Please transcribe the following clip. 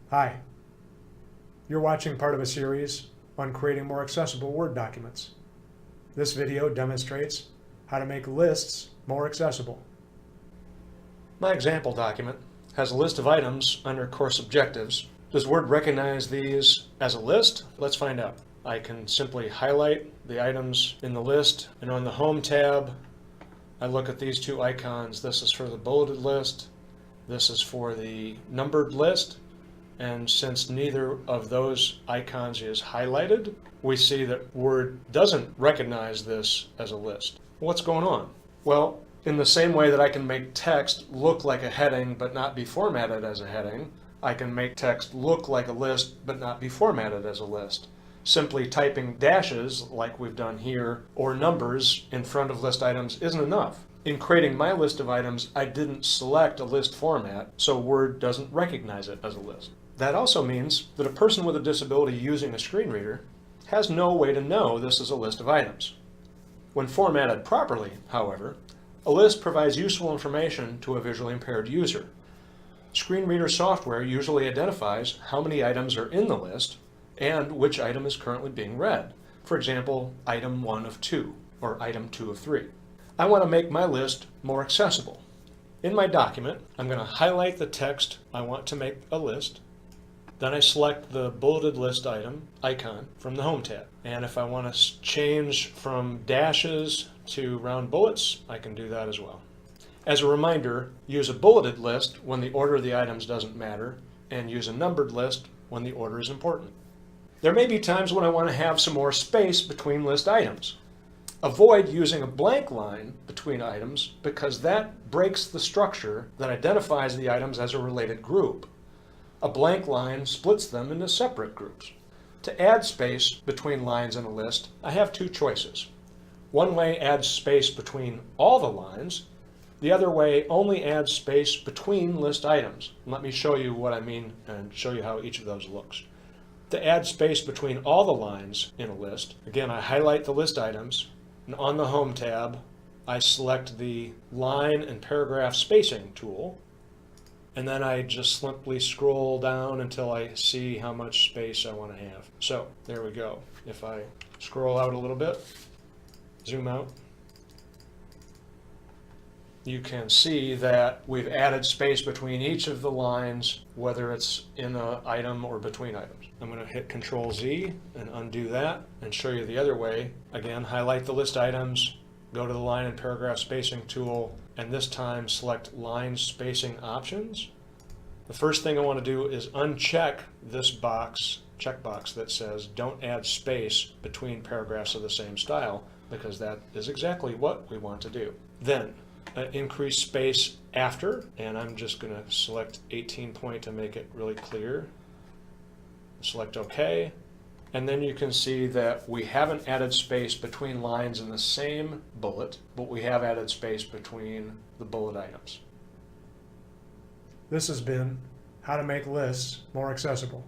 Hi, you're watching part of a series on creating more accessible Word documents. This video demonstrates how to make lists more accessible. My example document has a list of items under course objectives. Does Word recognize these as a list? Let's find out. I can simply highlight the items in the list, and on the Home tab, I look at these two icons. This is for the bulleted list. This is for the numbered list. And since neither of those icons is highlighted, we see that Word doesn't recognize this as a list. What's going on? Well, in the same way that I can make text look like a heading but not be formatted as a heading, I can make text look like a list but not be formatted as a list. Simply typing dashes, like we've done here, or numbers in front of list items isn't enough. In creating my list of items, I didn't select a list format, so Word doesn't recognize it as a list. That also means that a person with a disability using a screen reader has no way to know this is a list of items. When formatted properly, however, a list provides useful information to a visually impaired user. Screen reader software usually identifies how many items are in the list and which item is currently being read. For example, item 1 of 2 or item 2 of 3. I want to make my list more accessible. In my document, I'm going to highlight the text I want to make a list. Then I select the bulleted list item icon from the Home tab. And if I want to change from dashes to round bullets, I can do that as well. As a reminder, use a bulleted list when the order of the items doesn't matter, and use a numbered list when the order is important. There may be times when I want to have some more space between list items. Avoid using a blank line between items because that breaks the structure that identifies the items as a related group. A blank line splits them into separate groups. To add space between lines in a list, I have two choices. One way adds space between all the lines. The other way only adds space between list items. Let me show you what I mean and show you how each of those looks. To add space between all the lines in a list, again, I highlight the list items, and on the Home tab, I select the line and paragraph spacing tool, and then I just simply scroll down until I see how much space I want to have. So there we go. If I scroll out a little bit, zoom out, you can see that we've added space between each of the lines, whether it's in an item or between items. I'm going to hit Control Z and undo that and show you the other way. Again, highlight the list items, go to the line and paragraph spacing tool, and this time select line spacing options. The first thing I want to do is uncheck this checkbox that says don't add space between paragraphs of the same style, because that is exactly what we want to do. Then increase space after, and I'm just going to select 18 point to make it really clear. Select OK, and then you can see that we haven't added space between lines in the same bullet, but we have added space between the bullet items. This has been how to make lists more accessible.